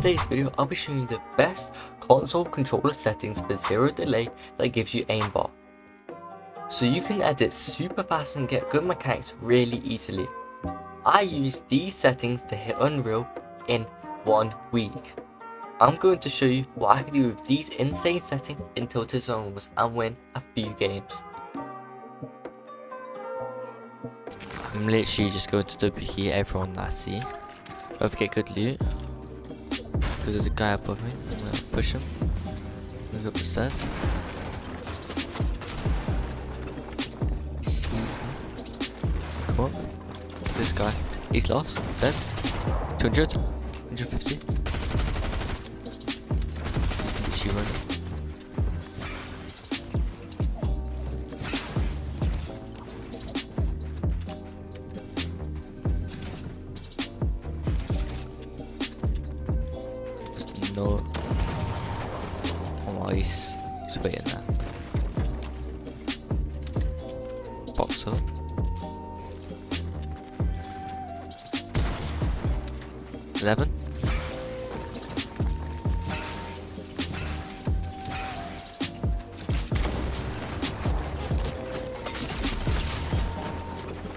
today's video, I'll be showing you the best console controller settings for zero delay that gives you aimbot. So you can edit super fast and get good mechanics really easily. I use these settings to hit Unreal in 1 week. I'm going to show you what I can do with these insane settings in tilted zones and win a few games. I'm literally just going to WP everyone that I see. Don't forget good loot. Because there's a guy above me. I'm gonna push him. Move up the stairs. He sees me. Come on. This guy. He's lost. Dead. 200. 150. He's literally running. No. Oh, he's waiting there. Box up. $11.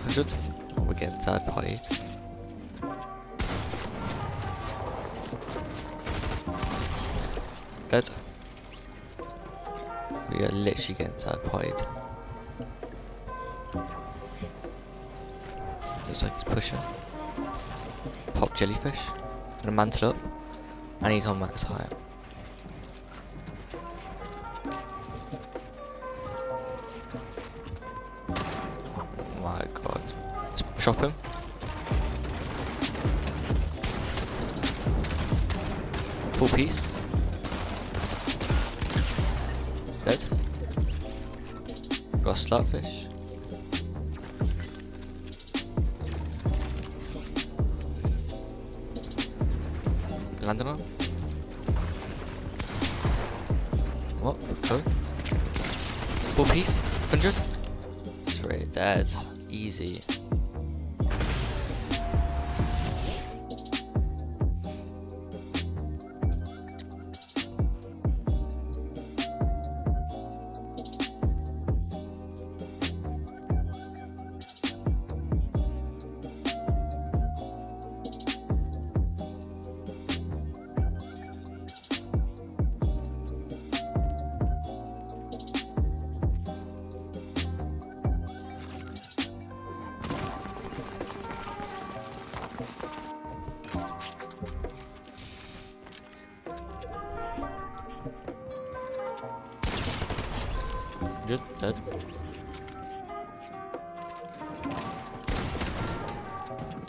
$100. Oh, we're getting third party. Dead. We are literally getting third party. Looks like he's pushing. Pop jellyfish. Gonna mantle up. And he's on max height. Oh my god. Let's chop him. Full piece. Dead. Got a slutfish. Landed on. What? Code? Full piece? 100? Straight dead. Easy. Dead.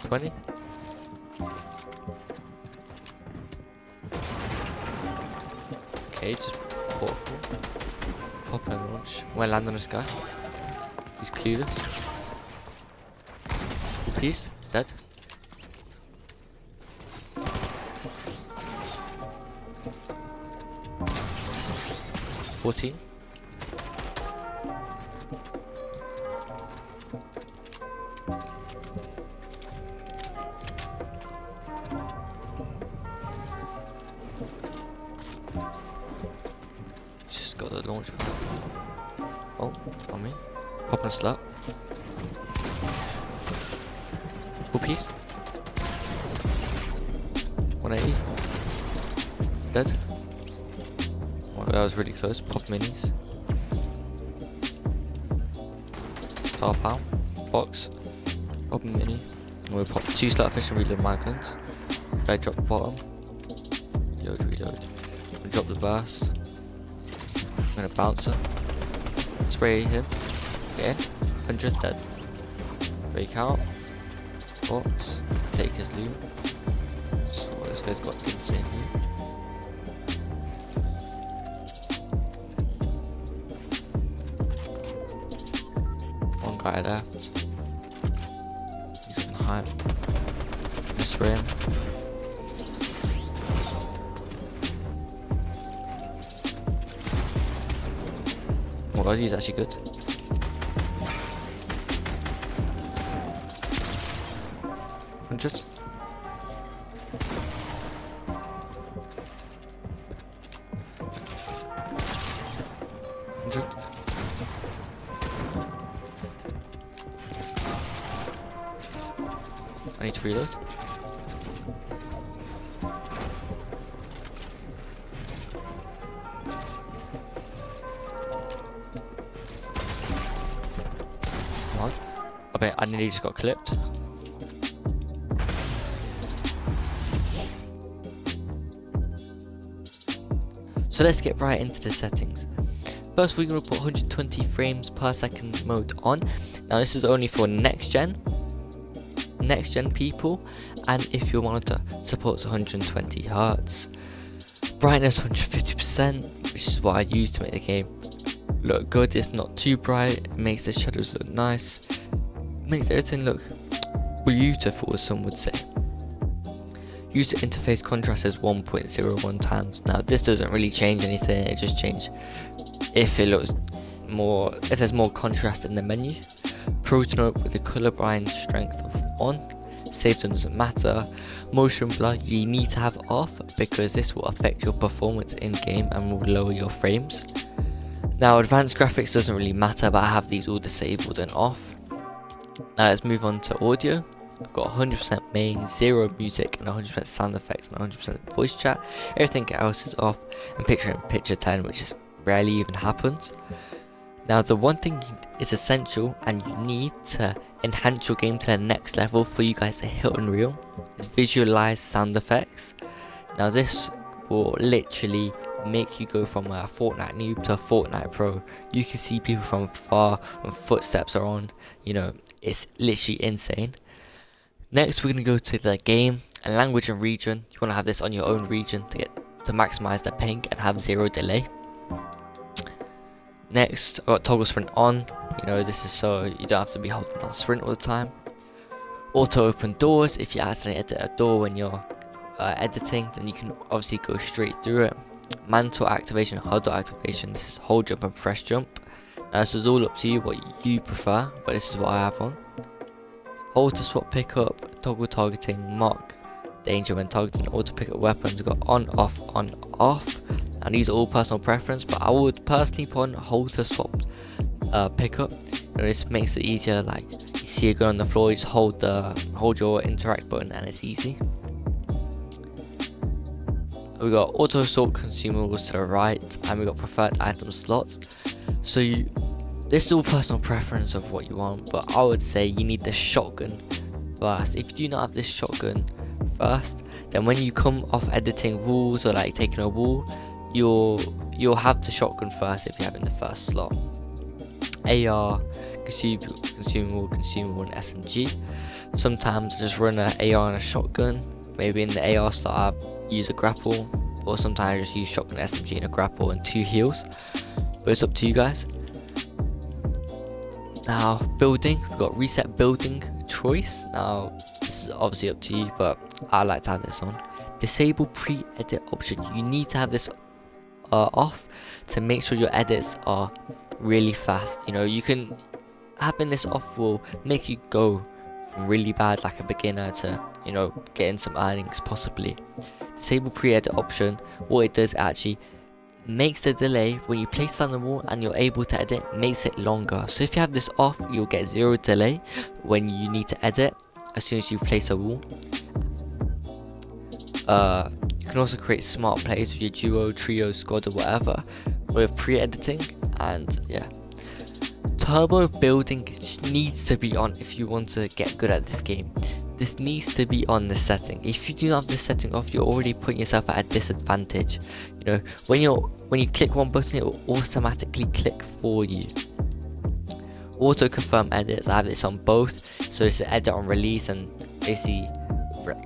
$20. Okay, just portable. Pop and launch. When I land on this guy. He's clueless. Full piece. Dead. $14. Just got the launch pad. Oh, on me. Popping a slut. Full piece. 180. Dead. Oh, that was really close. Pop minis. Star pound. Box. Pop a mini. And we'll pop 2 slutfish and reload my guns. Guy drop the bottom. Reload. We'll drop the burst. I'm gonna bounce it. Spray him. Get in. 100 dead. Break out. Box. Take his loot. So this guy's got insane loot. One guy left. He's on hype. Let's spray him. Oh god, he's actually good. $100. I need to reload. Come on. I bet I nearly just got clipped. So let's get right into the settings. First, we're going to put 120 frames per second mode on. Now this is only for next gen people, and if your monitor supports 120 Hz. Brightness 150%, which is what I use to make the game look good. It's not too bright, it makes the shadows look nice, makes everything look beautiful, as some would say. User interface contrast is 1.01 times. Now this doesn't really change anything, it just changes if it looks more, if there's more contrast in the menu. Proton up with a colorblind strength of 1. Save zone doesn't matter. Motion blur you need to have off because this will affect your performance in game and will lower your frames. Now advanced graphics doesn't really matter, but I have these all disabled and off. Now let's move on to audio. I've got 100% main, 0 music, and 100% sound effects, and 100% voice chat. Everything else is off, and picture 10, which is rarely even happens. Now the one thing is essential and you need to enhance your game to the next level for you guys to hit Unreal is visualize sound effects. Now this will literally make you go from a Fortnite noob to a Fortnite pro. You can see people from afar when footsteps are on, you know, it's literally insane. Next we're going to go to the game and language and region. You want to have this on your own region to maximize the ping and have 0 delay. Next, I got toggle sprint on. You know, this is so you don't have to be holding down sprint all the time. Auto open doors. If you accidentally edit a door when you're editing, then you can obviously go straight through it. Mantle activation, huddle activation. This is hold jump and press jump. Now this is all up to you what you prefer, but this is what I have on. Hold to swap pickup, toggle targeting, mark danger when targeting, auto pick up weapons. We've got on, off. And these are all personal preference, but I would personally put on hold to swap pickup. You know, this makes it easier. Like you see a gun on the floor, you just hold your interact button, and it's easy. We got auto sort consumables to the right, and we got preferred item slots. So this is all personal preference of what you want, but I would say you need the shotgun first. If you do not have this shotgun first, then when you come off editing walls or like taking a wall, you'll have the shotgun first if you have it in the first slot. AR, consumable, and SMG. Sometimes I just run an AR and a shotgun. Maybe in the AR slot I use a grapple, or sometimes I just use shotgun, SMG, and a grapple and 2 heals. But it's up to you guys. Now building, we've got reset building choice. Now this is obviously up to you, but I like to have this on. Disable pre-edit option. You need to have this off to make sure your edits are really fast. You know, having this off will make you go from really bad like a beginner to, you know, getting some earnings possibly. Disable pre-edit option, what it does actually makes the delay when you place down the wall and you're able to edit, makes it longer. So if you have this off, you'll get 0 delay when you need to edit as soon as you place a wall. You can also create smart plays with your duo, trio, squad, or whatever with pre-editing. And yeah, turbo building needs to be on if you want to get good at this game. This needs to be on the setting. If you do not have this setting off, you're already putting yourself at a disadvantage. You know, when you click one button, it will automatically click for you. Auto confirm edits, I have this on both, so it's edit on release and basically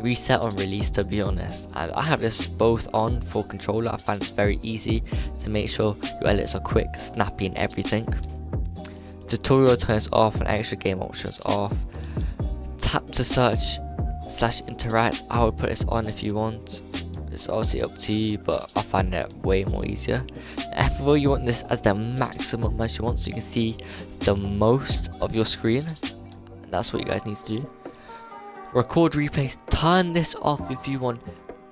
reset on release, to be honest. And I have this both on for controller. I find it's very easy to make sure your edits are quick, snappy, and everything. Tutorial turns off and extra game options off. Tap to search / interact, I would put this on if you want. It's obviously up to you, but I find it way more easier. F4, you want this as the maximum as you want, so you can see the most of your screen, and that's what you guys need to do. Record replays, turn this off if you want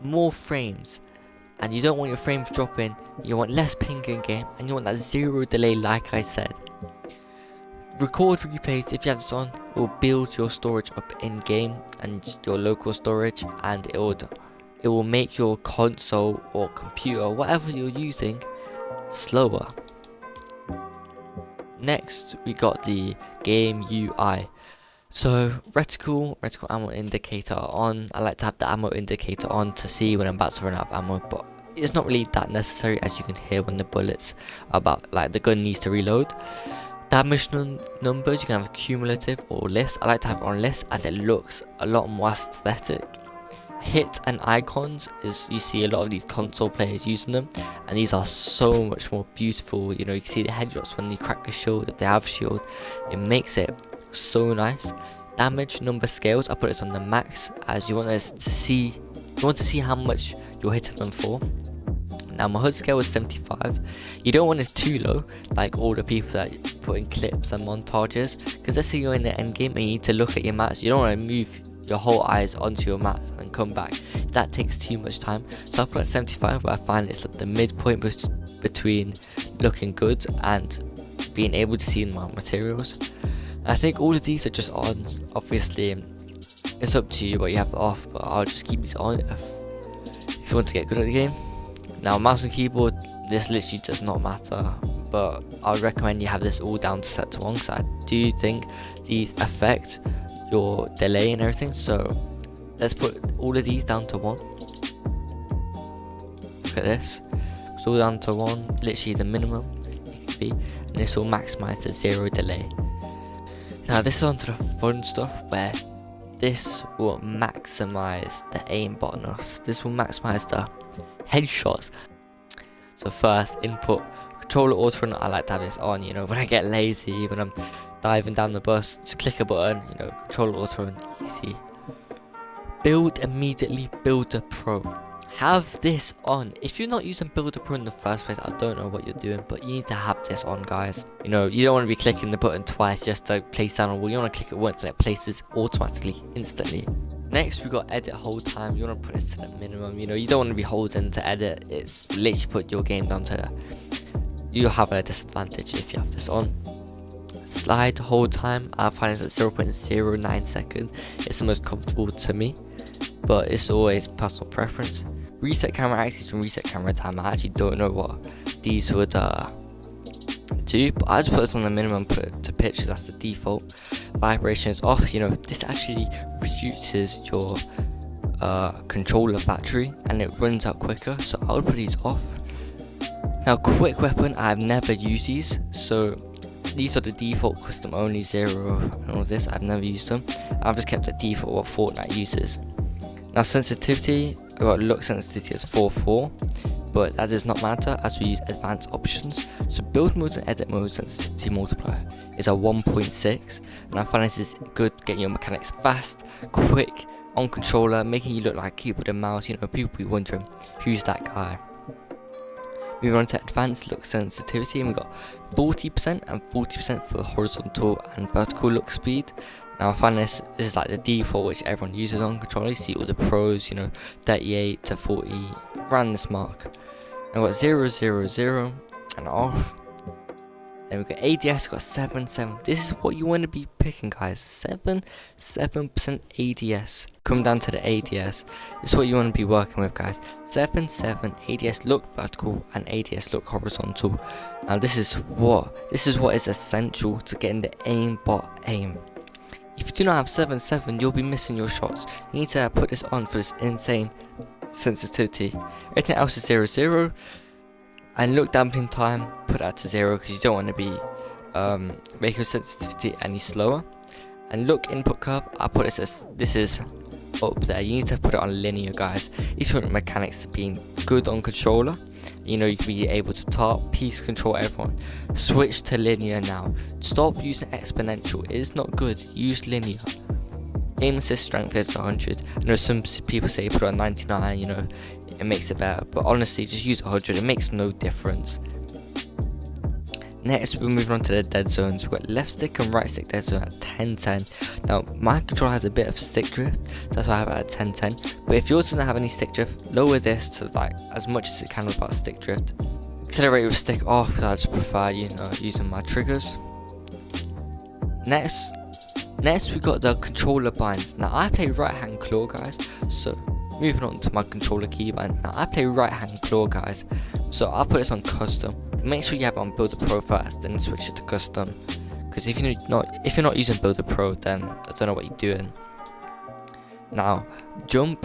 more frames and you don't want your frames dropping, you want less ping in game, and you want that 0 delay like I said. Record replays, if you have this on, it will build your storage up in game and your local storage, and it will make your console or computer, whatever you're using, slower. Next we got the game UI. So reticle ammo indicator on. I like to have the ammo indicator on to see when I'm about to run out of ammo, but it's not really that necessary, as you can hear when the bullets are about, like, the gun needs to reload. Damage numbers, you can have cumulative or list. I like to have it on list as it looks a lot more aesthetic. Hit and icons is, you see a lot of these console players using them, and these are so much more beautiful. You know, you can see the headshots when you crack the shield, if they have shield, it makes it so nice. Damage number scales, I put it on the max, as you want to see how much you're hitting them for. Now my HUD scale was 75. You don't want it too low, like all the people that put in clips and montages, because let's say you're in the end game and you need to look at your mats. You don't want to move your whole eyes onto your mat and come back. That takes too much time. So I put at 75, but I find it's like the midpoint between looking good and being able to see my materials. And I think all of these are just on. Obviously, it's up to you what you have it off, but I'll just keep these on if you want to get good at the game. Now mouse and keyboard, this literally does not matter, but I would recommend you have this all down to set to 1, because I do think these affect your delay and everything. So let's put all of these down to 1. Look at this, it's all down to 1, literally the minimum it can be, and this will maximize the 0 delay. Now this is onto the fun stuff, where this will maximize the aimbot on us. This will maximize the headshots. So first, input controller auto run. I like to have this on, you know, when I get lazy, when I'm diving down the bus, just click a button, you know, controller auto run, easy. Build immediately, Builder Pro. Have this on. If you're not using Builder Pro in the first place, I don't know what you're doing, but you need to have this on, guys. You know, you don't want to be clicking the button twice just to place down a wall. You want to click it once and it places automatically, instantly. Next we got edit hold time. You want to put this to the minimum. You know, you don't want to be holding to edit. It's literally put your game down to you'll have a disadvantage if you have this on. Slide hold time, I find it's at 0.09 seconds. It's the most comfortable to me, but it's always personal preference. Reset camera axis and reset camera time, I actually don't know what these would do, but I just put this on the minimum, put it to pitch, that's the default. Vibration is off. You know, this actually reduces your controller battery and it runs out quicker, so I would put these off. Now quick weapon, I've never used these, so these are the default custom only 0 and all this. I've never used them. I've just kept the default what Fortnite uses. Now sensitivity, I got look sensitivity as 4:4, but that does not matter as we use advanced options. So build mode and edit mode sensitivity multiplier is a 1.6, and I find this is good getting your mechanics fast, quick on controller, making you look like keyboard and mouse. You know, people be wondering who's that guy. Moving on to advanced look sensitivity, and we got 40% and 40% for horizontal and vertical look speed. Now I find this is like the default which everyone uses on controller. You see all the pros, you know, 38 to 40, around this mark. And we got 0, 0, 0 and off. Then we got ADS, got 7, 7. This is what you want to be picking, guys. 7% ADS. Come down to the ADS. This is what you want to be working with, guys. 7 ADS look vertical and ADS look horizontal. Now this is what is essential to getting the aimbot aim. If you do not have 7, you'll be missing your shots. You need to put this on for this insane sensitivity. Everything else is 0, 0. And look damping time, put that to 0 because you don't want to be make your sensitivity any slower. And look input curve, I put it as this is up there. You need to put it on linear, guys. If you want mechanics to be good on controller, you know, you can be able to top, piece control everyone. Switch to linear now. Stop using exponential. It is not good. Use linear. Aim assist strength is 100. I know some people say put it on 99, you know, it makes it better, but honestly just use 100. It makes no difference. Next we're moving on to the dead zones. We've got left stick and right stick dead zone at 10-10. Now my controller has a bit of stick drift, so that's why I have it at 10-10. But if yours doesn't have any stick drift, lower this to like as much as it can without stick drift. Accelerate with stick off because I just prefer, you know, using my triggers. Next, Next we got the controller binds. Now I play right hand claw, guys, so moving on to my controller keybind. Now I play right hand claw, guys, so I'll put this on custom. Make sure you have it on Builder Pro first, then switch it to custom, because if you're not using Builder Pro, then I don't know what you're doing. Now jump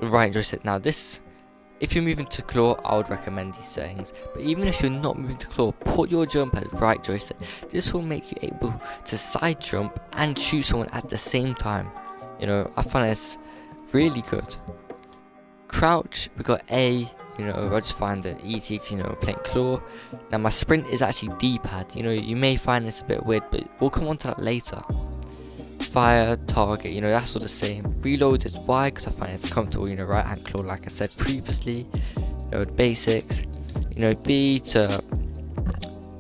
right joystick. Now this, if you're moving to claw, I would recommend these settings, but even if you're not moving to claw, put your jump as right joystick. This will make you able to side jump and shoot someone at the same time. You know, I find this really good. Crouch, we got A, you know, I just find it easy, you know, playing claw. Now my sprint is actually D-pad. You know, you may find this a bit weird, but we'll come on to that later. Fire, target, you know, that's all the same. Reload is Y, because I find it's comfortable, you know, right hand claw like I said previously. You know, the basics. You know, B to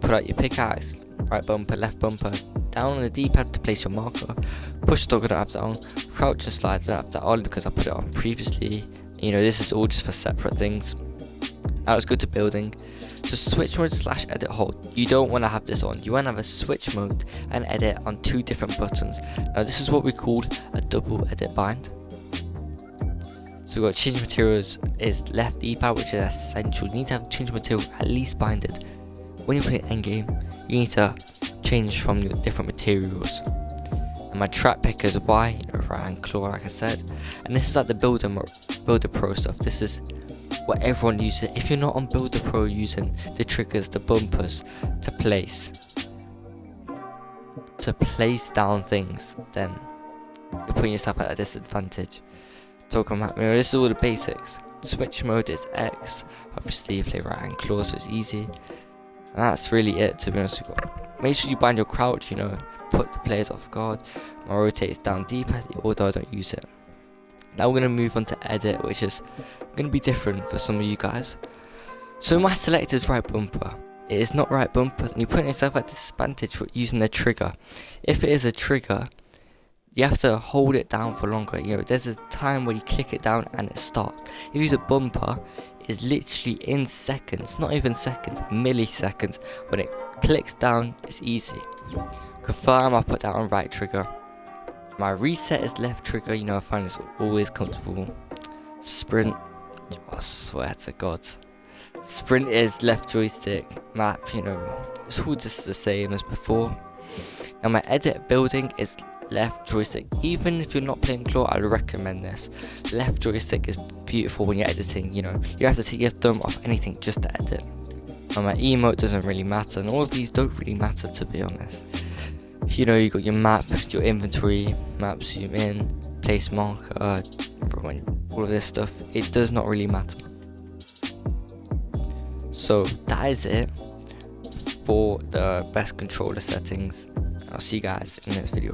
put out your pickaxe, right bumper, left bumper, down on the D-pad to place your marker. Push toggle to have that on. Crouch and slide to have that on because I put it on previously. You know, this is all just for separate things. Now let's go to building. So switch mode / edit hold. You don't want to have this on. You want to have a switch mode and edit on 2 different buttons. Now this is what we call a double edit bind. So we've got change materials is left D-pad, which is essential. You need to have change material at least binded. When you play endgame, you need to change from your different materials. And my trap picker is Y, you know, right hand claw like I said. And this is like the Builder Pro stuff. This is what everyone uses. If you're not on Builder Pro using the triggers, the bumpers to place down things, then you're putting yourself at a disadvantage. Talking about, you know, this is all the basics. Switch mode is X. Obviously you play right hand claw, so it's easy. And that's really it, to be honest with you. Make sure you bind your crouch, you know, put the players off guard. My rotate is down D-pad, although I don't use it. Now we're going to move on to edit, which is going to be different for some of you guys. So my select is right bumper. It is not right bumper, and you're putting yourself at disadvantage for using the trigger. If it is a trigger, you have to hold it down for longer. You know, there's a time where you click it down and it starts. If you use a bumper, it's literally in seconds, not even seconds, milliseconds. When it clicks down, it's easy. Confirm, I put that on right trigger. My reset is left trigger, you know, I find this always comfortable. Sprint, I swear to God. Sprint is left joystick. Map, you know, it's all just the same as before. Now my edit building is left joystick. Even if you're not playing claw, I recommend this. Left joystick is beautiful when you're editing, you know. You have to take your thumb off anything just to edit. And my emote doesn't really matter, and all of these don't really matter, to be honest. You know, you got your map, your inventory, map, zoom in, place marker, all of this stuff. It does not really matter. So that is it for the best controller settings. I'll see you guys in the next video.